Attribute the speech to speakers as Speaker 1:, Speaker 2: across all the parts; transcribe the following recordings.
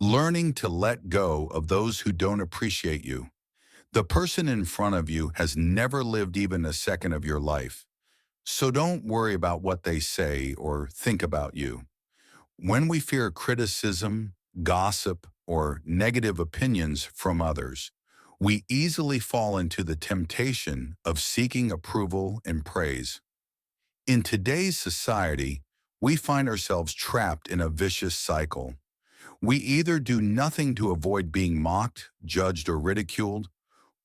Speaker 1: Learning to let go of those who don't appreciate you. The person in front of you has never lived even a second of your life, so don't worry about what they say or think about you. When we fear criticism, gossip, or negative opinions from others, we easily fall into the temptation of seeking approval and praise. In today's society, we find ourselves trapped in a vicious cycle. We either do nothing to avoid being mocked, judged, or ridiculed,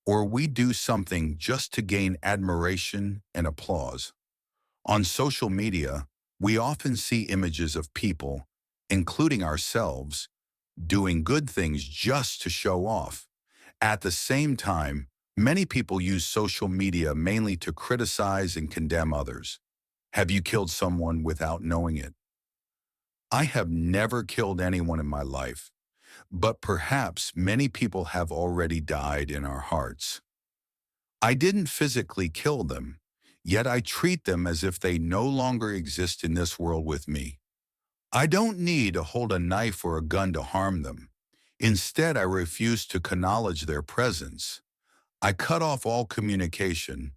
Speaker 1: or we do something just to gain admiration and applause. On social media, we often see images of people, including ourselves, doing good things just to show off. At the same time, many people use social media mainly to criticize and condemn others. Have you killed someone without knowing it? I have never killed anyone in my life, but perhaps many people have already died in our hearts. I didn't physically kill them, yet I treat them as if they no longer exist in this world with me. I don't need to hold a knife or a gun to harm them. Instead, I refuse to acknowledge their presence. I cut off all communication.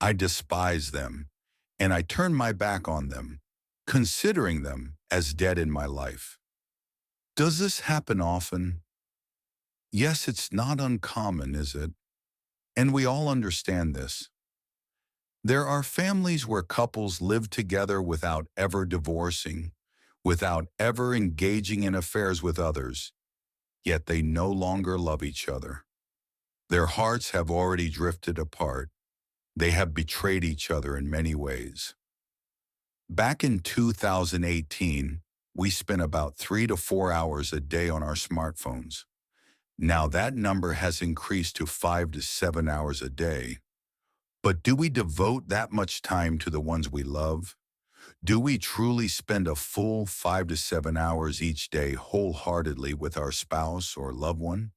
Speaker 1: I despise them, and I turn my back on them, considering them as dead in my life. Does this happen often? Yes, it's not uncommon, is it? And we all understand this. There are families where couples live together without ever divorcing, without ever engaging in affairs with others, yet they no longer love each other. Their hearts have already drifted apart. They have betrayed each other in many ways. Back in 2018, we spent about 3 to 4 hours a day on our smartphones. Now that number has increased to 5 to 7 hours a day. But do we devote that much time to the ones we love? Do we truly spend a full 5 to 7 hours each day wholeheartedly with our spouse or loved one?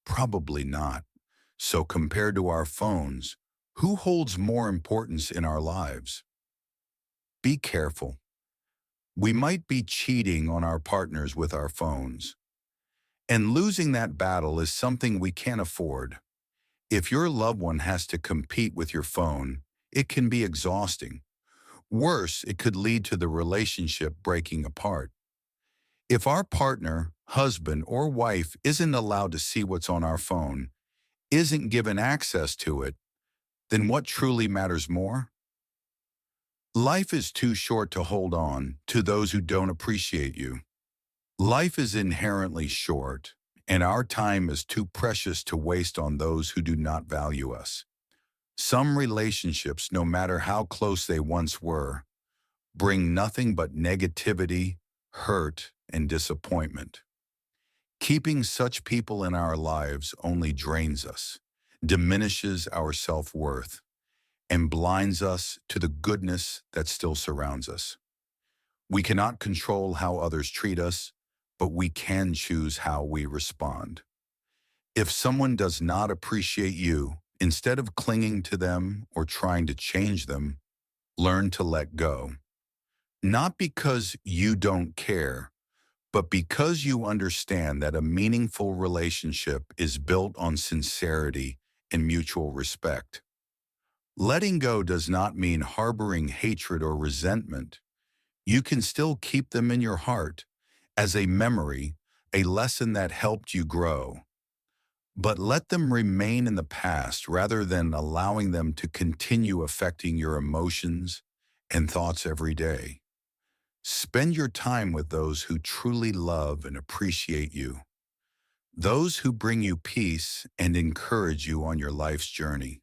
Speaker 1: Probably not. So compared to our phones, who holds more importance in our lives? Be careful. We might be cheating on our partners with our phones. And losing that battle is something we can't afford. If your loved one has to compete with your phone, it can be exhausting. Worse, it could lead to the relationship breaking apart. If our partner, husband, or wife isn't allowed to see what's on our phone, isn't given access to it, then what truly matters more? Life is too short to hold on to those who don't appreciate you. Life is inherently short, and our time is too precious to waste on those who do not value us. Some relationships, no matter how close they once were, bring nothing but negativity, hurt, and disappointment. Keeping such people in our lives only drains us, diminishes our self-worth, and blinds us to the goodness that still surrounds us. We cannot control how others treat us, but we can choose how we respond. If someone does not appreciate you, instead of clinging to them or trying to change them, learn to let go. Not because you don't care, but because you understand that a meaningful relationship is built on sincerity and mutual respect. Letting go does not mean harboring hatred or resentment. You can still keep them in your heart as a memory, a lesson that helped you grow. But let them remain in the past rather than allowing them to continue affecting your emotions and thoughts every day. Spend your time with those who truly love and appreciate you, those who bring you peace and encourage you on your life's journey.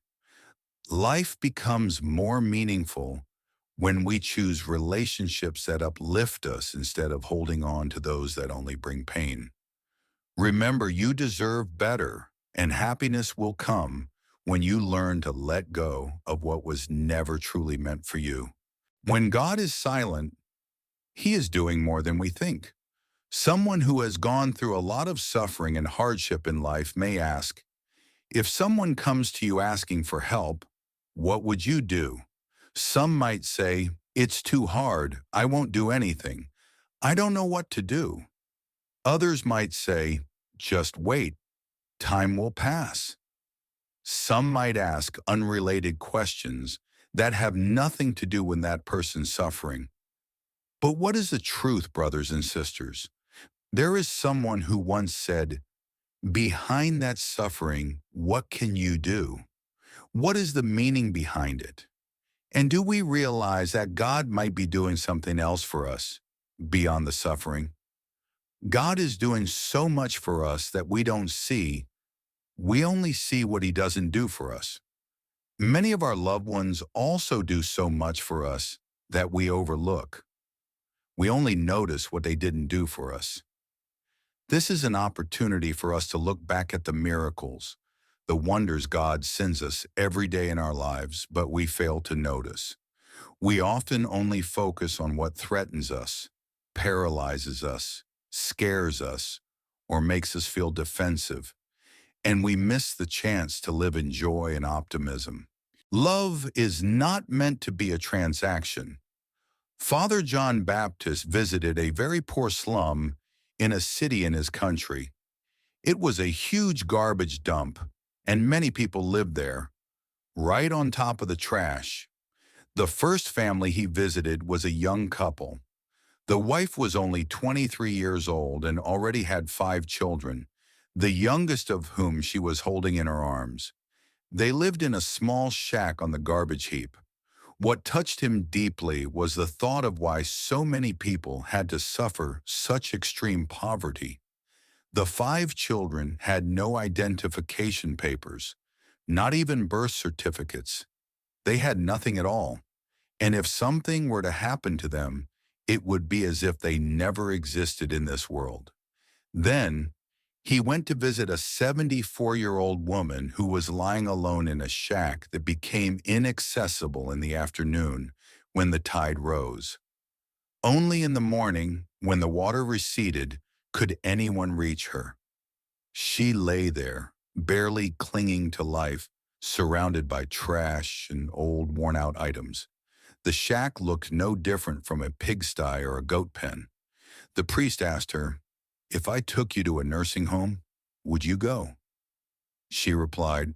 Speaker 1: Life becomes more meaningful when we choose relationships that uplift us instead of holding on to those that only bring pain. Remember, you deserve better, and happiness will come when you learn to let go of what was never truly meant for you. When God is silent, He is doing more than we think. Someone who has gone through a lot of suffering and hardship in life may ask, if someone comes to you asking for help, what would you do? Some might say, it's too hard, I won't do anything. I don't know what to do. Others might say, just wait, time will pass. Some might ask unrelated questions that have nothing to do with that person's suffering. But what is the truth, brothers and sisters? There is someone who once said, behind that suffering, what can you do? What is the meaning behind it? And do we realize that God might be doing something else for us beyond the suffering? God is doing so much for us that we don't see. We only see what he doesn't do for us. Many of our loved ones also do so much for us that we overlook. We only notice what they didn't do for us. This is an opportunity for us to look back at the miracles, the wonders God sends us every day in our lives, but we fail to notice. We often only focus on what threatens us, paralyzes us, scares us, or makes us feel defensive, and we miss the chance to live in joy and optimism. Love is not meant to be a transaction. Father John Baptist visited a very poor slum in a city in his country. It was a huge garbage dump, and many people lived there, right on top of the trash. The first family he visited was a young couple. The wife was only 23 years old and already had 5 children, the youngest of whom she was holding in her arms. They lived in a small shack on the garbage heap. What touched him deeply was the thought of why so many people had to suffer such extreme poverty. The 5 children had no identification papers, not even birth certificates. They had nothing at all. And if something were to happen to them, it would be as if they never existed in this world. Then, he went to visit a 74-year-old woman who was lying alone in a shack that became inaccessible in the afternoon when the tide rose. Only in the morning, when the water receded, could anyone reach her. She lay there, barely clinging to life, surrounded by trash and old worn-out items. The shack looked no different from a pigsty or a goat pen. The priest asked her, "If I took you to a nursing home, would you go?" She replied,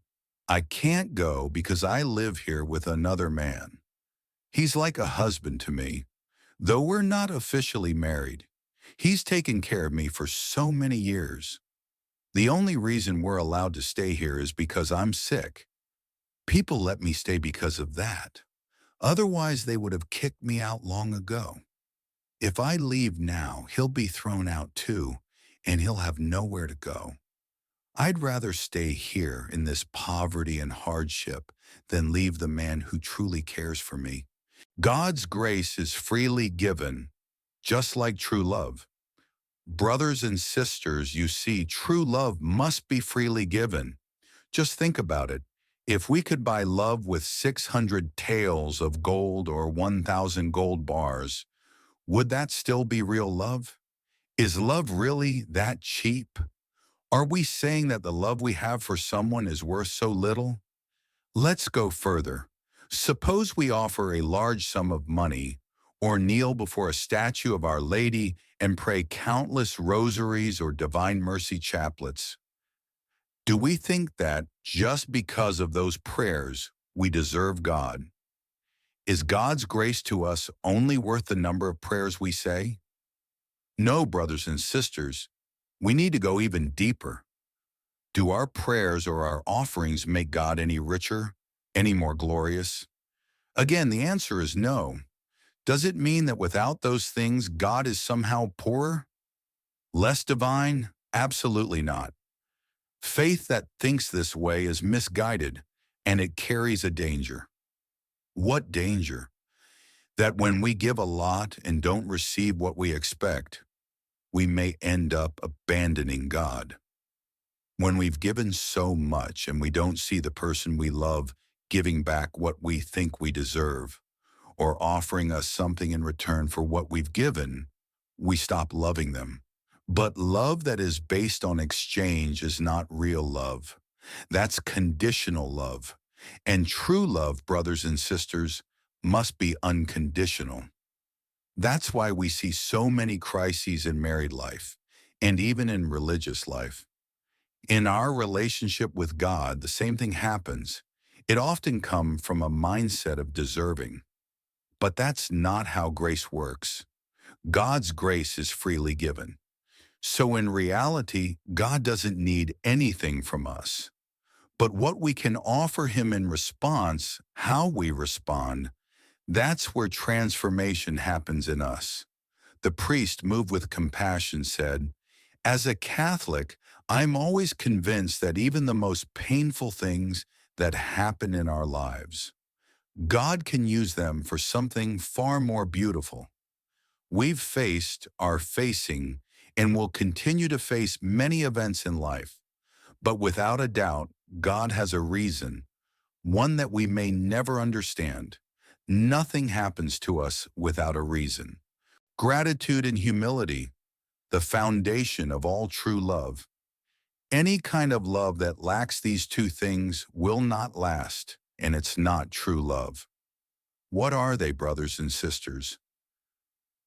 Speaker 1: "I can't go because I live here with another man. He's like a husband to me, though we're not officially married. He's taken care of me for so many years. The only reason we're allowed to stay here is because I'm sick. People let me stay because of that. Otherwise, they would have kicked me out long ago. If I leave now, he'll be thrown out too, and he'll have nowhere to go. I'd rather stay here in this poverty and hardship than leave the man who truly cares for me." God's grace is freely given, just like true love. Brothers and sisters, you see, true love must be freely given. Just think about it. If we could buy love with 600 taels of gold or 1,000 gold bars, would that still be real love? Is love really that cheap? Are we saying that the love we have for someone is worth so little? Let's go further. Suppose we offer a large sum of money or kneel before a statue of Our Lady and pray countless rosaries or Divine Mercy chaplets. Do we think that just because of those prayers we deserve God? Is God's grace to us only worth the number of prayers we say? No, brothers and sisters, we need to go even deeper. Do our prayers or our offerings make God any richer, any more glorious? Again, the answer is no. Does it mean that without those things, God is somehow poorer? Less divine? Absolutely not. Faith that thinks this way is misguided, and it carries a danger. What danger? That when we give a lot and don't receive what we expect, we may end up abandoning God. When we've given so much and we don't see the person we love giving back what we think we deserve, or offering us something in return for what we've given, we stop loving them. But love that is based on exchange is not real love. That's conditional love. And true love, brothers and sisters, must be unconditional. That's why we see so many crises in married life. and even in religious life. In our relationship with God, the same thing happens. It often comes from a mindset of deserving. But that's not how grace works. God's grace is freely given. So in reality, God doesn't need anything from us. But what we can offer him in response, how we respond, that's where transformation happens in us. The priest, moved with compassion, said, "As a Catholic, I'm always convinced that even the most painful things that happen in our lives, God can use them for something far more beautiful. We've faced, are facing, and will continue to face many events in life. But without a doubt, God has a reason, one that we may never understand. Nothing happens to us without a reason. Gratitude and humility, the foundation of all true love. Any kind of love that lacks these two things will not last, and it's not true love. What are they, brothers and sisters?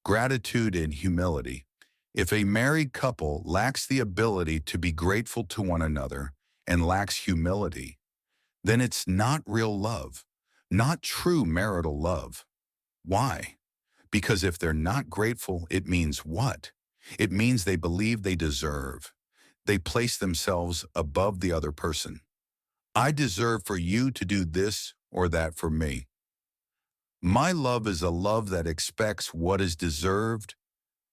Speaker 1: Gratitude and humility. If a married couple lacks the ability to be grateful to one another and lacks humility, then it's not real love, not true marital love. Why? Because if they're not grateful, it means what? It means they believe they deserve. They place themselves above the other person. I deserve for you to do this or that for me. My love is a love that expects what is deserved,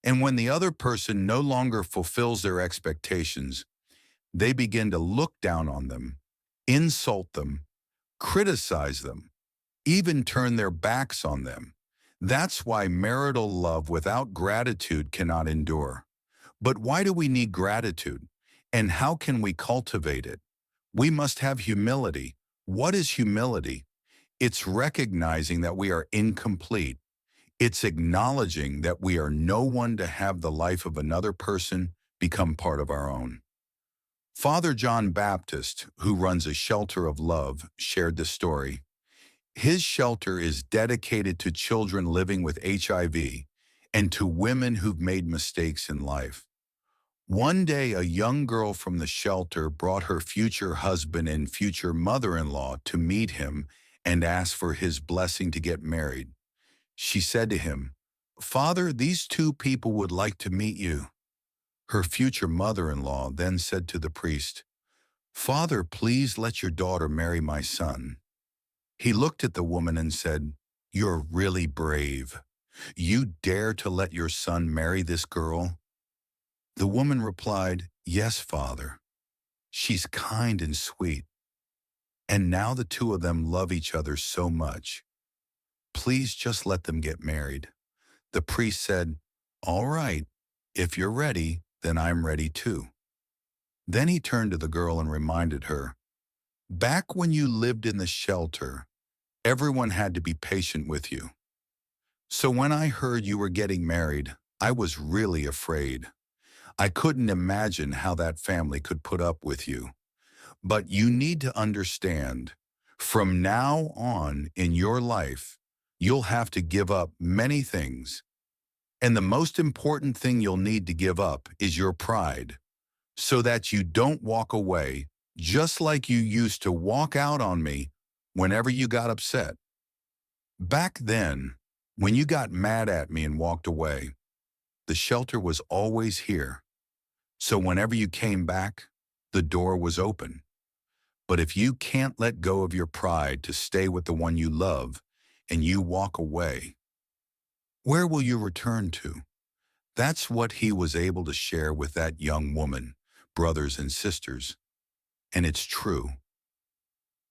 Speaker 1: and when the other person no longer fulfills their expectations, they begin to look down on them, insult them, criticize them, even turn their backs on them. That's why marital love without gratitude cannot endure. But why do we need gratitude? And how can we cultivate it? We must have humility. What is humility? It's recognizing that we are incomplete. It's acknowledging that we are no one to have the life of another person become part of our own. Father John Baptist, who runs a shelter of love, shared this story. His shelter is dedicated to children living with HIV and to women who've made mistakes in life. One day, a young girl from the shelter brought her future husband and future mother-in-law to meet him and ask for his blessing to get married. She said to him, "Father, these two people would like to meet you." Her future mother-in-law then said to the priest, "Father, please let your daughter marry my son." He looked at the woman and said, "You're really brave. You dare to let your son marry this girl?" The woman replied, "Yes, Father. She's kind and sweet. And now the two of them love each other so much. Please just let them get married." The priest said, "All right, if you're ready, then I'm ready too." Then he turned to the girl and reminded her, "Back when you lived in the shelter, everyone had to be patient with you. So when I heard you were getting married, I was really afraid. I couldn't imagine how that family could put up with you. But you need to understand, from now on in your life, you'll have to give up many things. And the most important thing you'll need to give up is your pride, so that you don't walk away just like you used to walk out on me whenever you got upset. Back then, when you got mad at me and walked away, the shelter was always here. So whenever you came back, the door was open. But if you can't let go of your pride to stay with the one you love and you walk away, where will you return to?" That's what he was able to share with that young woman, brothers and sisters. And it's true.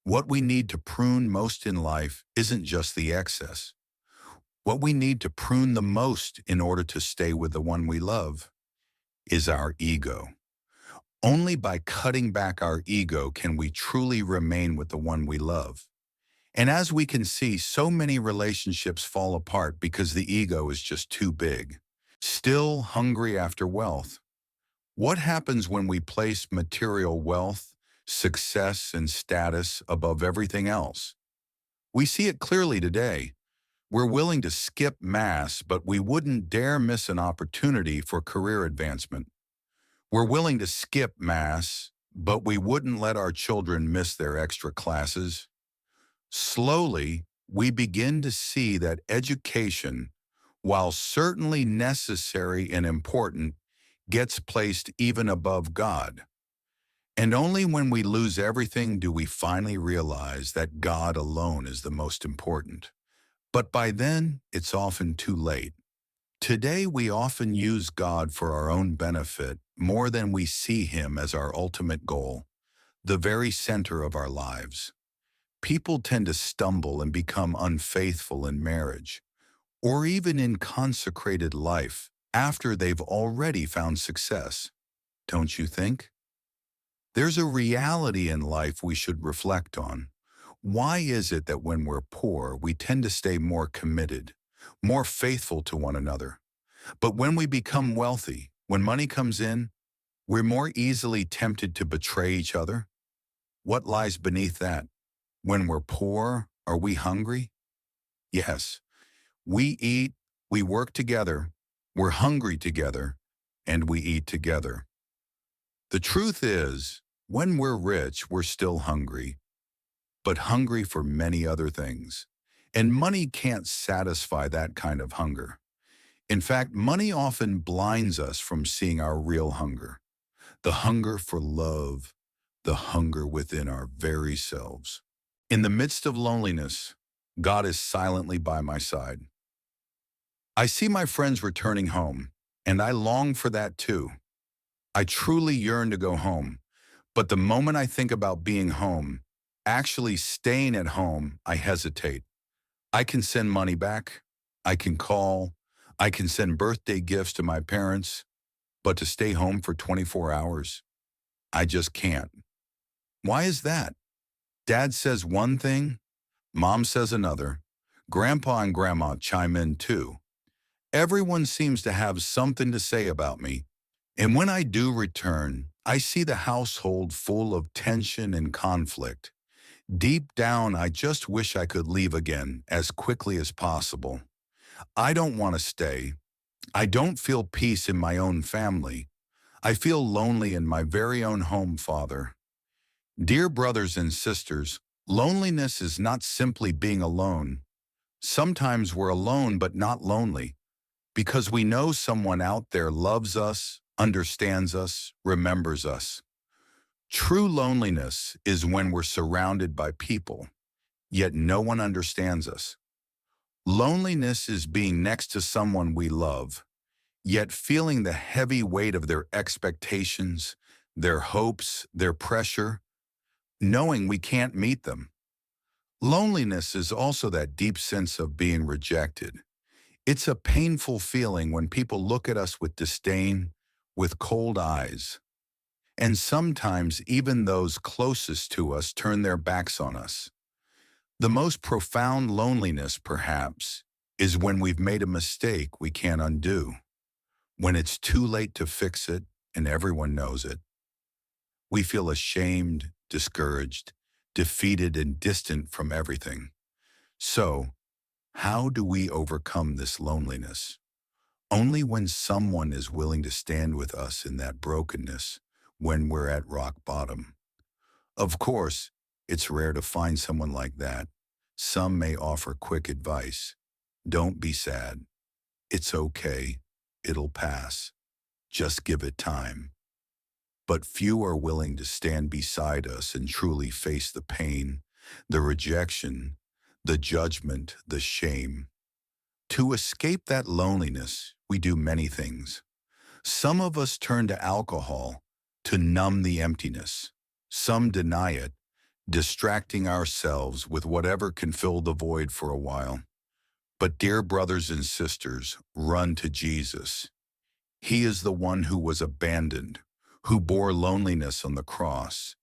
Speaker 1: What we need to prune most in life isn't just the excess. What we need to prune the most in order to stay with the one we love is our ego. Only by cutting back our ego can we truly remain with the one we love. And as we can see, so many relationships fall apart because the ego is just too big. Still hungry after wealth. What happens when we place material wealth, success, and status above everything else? We see it clearly today. We're willing to skip mass, but we wouldn't dare miss an opportunity for career advancement. We're willing to skip mass, but we wouldn't let our children miss their extra classes. Slowly, we begin to see that education, while certainly necessary and important, gets placed even above God. And only when we lose everything do we finally realize that God alone is the most important. But by then, it's often too late. Today, we often use God for our own benefit more than we see Him as our ultimate goal, the very center of our lives. People tend to stumble and become unfaithful in marriage, or even in consecrated life, after they've already found success. Don't you think? There's a reality in life we should reflect on. Why is it that when we're poor, we tend to stay more committed, more faithful to one another? But when we become wealthy, when money comes in, we're more easily tempted to betray each other? What lies beneath that? When we're poor, are we hungry? Yes. We eat, we work together, we're hungry together, and we eat together. The truth is, when we're rich, we're still hungry, but hungry for many other things. And money can't satisfy that kind of hunger. In fact, money often blinds us from seeing our real hunger, the hunger for love, the hunger within our very selves. In the midst of loneliness, God is silently by my side. I see my friends returning home, and I long for that too. I truly yearn to go home, but the moment I think about being home, actually staying at home, I hesitate. I can send money back, I can call, I can send birthday gifts to my parents, but to stay home for 24 hours, I just can't. Why is that? Dad says one thing, Mom says another, Grandpa and Grandma chime in too. Everyone seems to have something to say about me, and when I do return, I see the household full of tension and conflict. Deep down, I just wish I could leave again as quickly as possible. I don't want to stay. I don't feel peace in my own family. I feel lonely in my very own home, Father. Dear brothers and sisters, loneliness is not simply being alone. Sometimes we're alone but not lonely, because we know someone out there loves us, understands us, remembers us. True loneliness is when we're surrounded by people, yet no one understands us. Loneliness is being next to someone we love, yet feeling the heavy weight of their expectations, their hopes, their pressure, knowing we can't meet them. Loneliness is also that deep sense of being rejected. It's a painful feeling when people look at us with disdain, with cold eyes. And sometimes even those closest to us turn their backs on us. The most profound loneliness, perhaps, is when we've made a mistake we can't undo, when it's too late to fix it and everyone knows it. We feel ashamed, discouraged, defeated, and distant from everything. So, how do we overcome this loneliness? Only when someone is willing to stand with us in that brokenness, when we're at rock bottom. Of course, it's rare to find someone like that. Some may offer quick advice. Don't be sad. It's okay. It'll pass. Just give it time. But few are willing to stand beside us and truly face the pain, the rejection, the judgment, the shame. To escape that loneliness, we do many things. Some of us turn to alcohol to numb the emptiness. Some deny it, distracting ourselves with whatever can fill the void for a while. But dear brothers and sisters, run to Jesus. He is the one who was abandoned, who bore loneliness on the cross,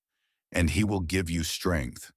Speaker 1: and He will give you strength.